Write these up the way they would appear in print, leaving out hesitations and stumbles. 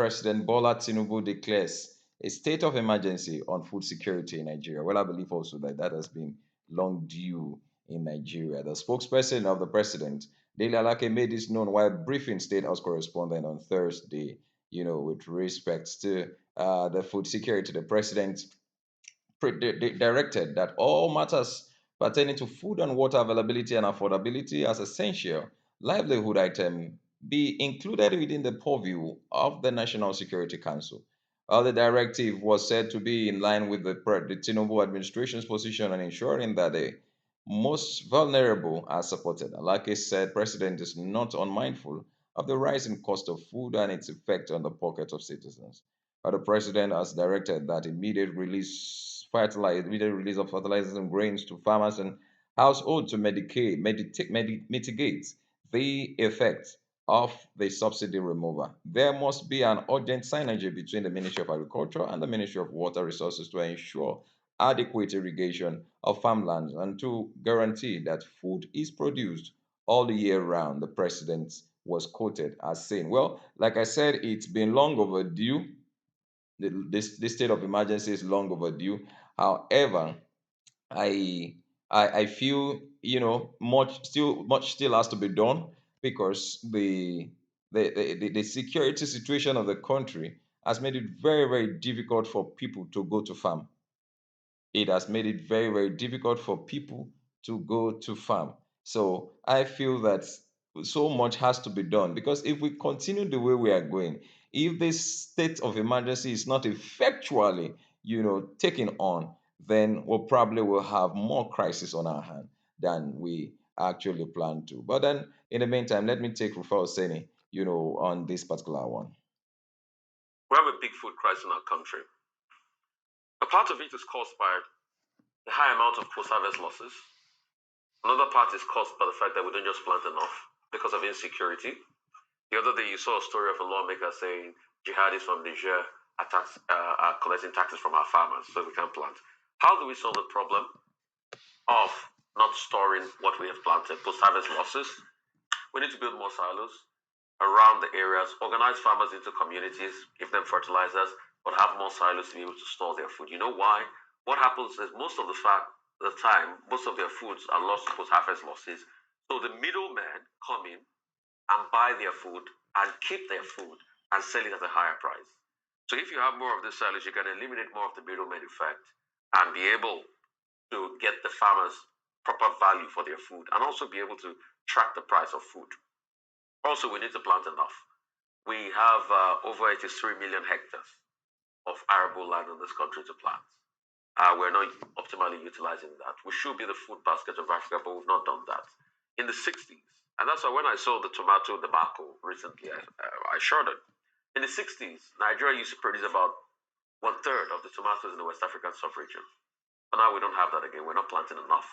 President Bola Tinubu declares a state of emergency on food security in Nigeria. Well, I believe also that that has been long due in Nigeria. The spokesperson of the president, Dele Alake, made this known while briefing State House correspondent on Thursday. With respect to the food security, the president directed that all matters pertaining to food and water availability and affordability as essential livelihood item be included within the purview of the National Security Council. The directive was said to be in line with the Tinubu administration's position on ensuring that the most vulnerable are supported. Like I said, President is not unmindful of the rising cost of food and its effect on the pocket of citizens. The president has directed that immediate release of fertilizers and grains to farmers and households to mitigate the effect of the subsidy removal. There must be an urgent synergy between the Ministry of Agriculture and the Ministry of Water Resources to ensure adequate irrigation of farmlands and to guarantee that food is produced all the year round. The president was quoted as saying, well, like I said, it's been long overdue. This state of emergency is long overdue. However, I I feel much still has to be done because the security situation of the country has made it very very difficult for people to go to farm. It has made it very very difficult for people to go to farm. So I feel that so much has to be done because if we continue the way we are going, if this state of emergency is not effectually taken on, then we probably will have more crisis on our hand than we actually plan to. But then in the meantime, let me take Rufai Oseni, on this particular one. We have a big food crisis in our country. A part of it is caused by the high amount of post-harvest losses. Another part is caused by the fact that we don't just plant enough because of insecurity. The other day, you saw a story of a lawmaker saying jihadis from Niger are collecting taxes from our farmers, so we can't plant. How do we solve the problem of not storing what we have planted, post-harvest losses? We need to build more silos around the areas, organize farmers into communities, give them fertilizers, but have more silos to be able to store their food. You know why? What happens is most of the time, most of their foods are lost to post-harvest losses. So the middlemen come in and buy their food and keep their food and sell it at a higher price. So if you have more of the silos, you can eliminate more of the middleman effect and be able to get the farmers proper value for their food and also be able to track the price of food. Also, we need to plant enough. We have over 83 million hectares of arable land in this country to plant. We're not optimally utilizing that. We should be the food basket of Africa, but we've not done that. In the 60s, and that's why when I saw the tomato debacle recently, I shuddered. In the 60s, Nigeria used to produce about one third of the tomatoes in the West African sub-region. But now we don't have that again. We're not planting enough.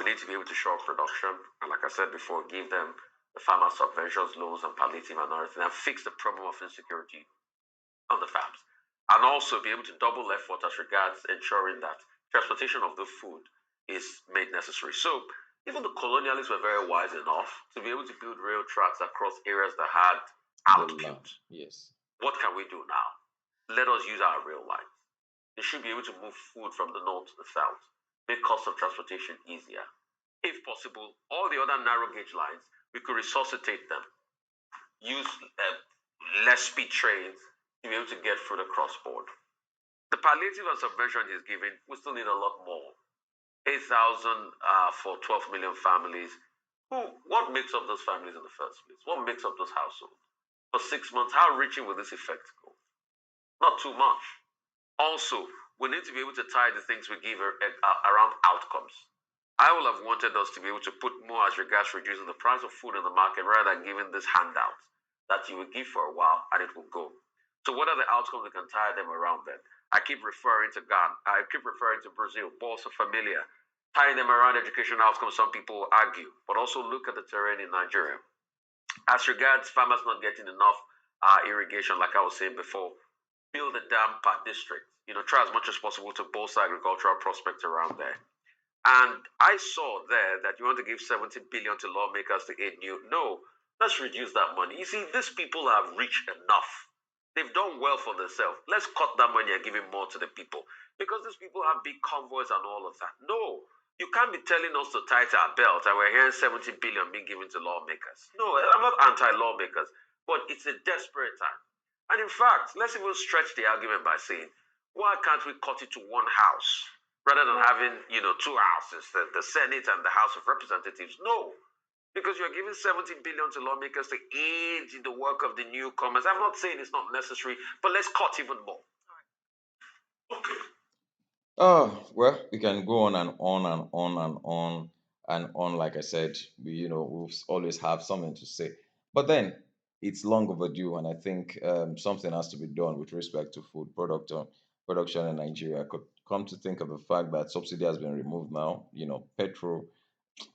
We need to be able to show up production, and like I said before, give them the farmers subventions, loans, and palliative and everything, and fix the problem of insecurity on the farms. And also be able to double effort as regards ensuring that transportation of the food is made necessary. So even the colonialists were very wise enough to be able to build rail tracks across areas that had altitude. Yes. What can we do now? Let us use our rail lines. They should be able to move food from the north to the south, make cost of transportation easier. If possible, all the other narrow gauge lines, we could resuscitate them, use less speed trains to be able to get food across board. The palliative and subvention he's giving, we still need a lot more. 8,000 for 12 million families. What makes up those families in the first place? What makes up those households? For 6 months, how reaching will this effect go? Not too much. Also, we need to be able to tie the things we give around outcomes. I will have wanted us to be able to put more as regards reducing the price of food in the market rather than giving this handout that you will give for a while and it will go. So what are the outcomes we can tie them around then? I keep referring to Ghana. I keep referring to Brazil, Bolsa Familia, tying them around educational outcomes. Some people argue, but also look at the terrain in Nigeria. As regards farmers not getting enough irrigation, like I was saying before, build a dam per district. Try as much as possible to bolster agricultural prospects around there. And I saw there that you want to give 70 billion to lawmakers to aid you. No, let's reduce that money. You see, these people have reached enough. They've done well for themselves. Let's cut that money and give it more to the people. Because these people have big convoys and all of that. No, you can't be telling us to tighten our belt and we're hearing 70 billion being given to lawmakers. No, I'm not anti-lawmakers, but it's a desperate time. And in fact, let's even stretch the argument by saying, why can't we cut it to one house rather than having, two houses, the Senate and the House of Representatives? No, because you're giving 70 billion to lawmakers to aid in the work of the newcomers. I'm not saying it's not necessary, but let's cut even more. Okay. Oh, well, we can go on and on and on and on and on. Like I said, we'll always have something to say. But then it's long overdue, and I think something has to be done with respect to food production in Nigeria. I could come to think of the fact that subsidy has been removed now. Petrol.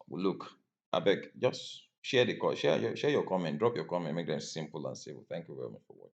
Look, I beg, just share the call, share your comment, drop your comment, make them simple and simple. Thank you very much for watching.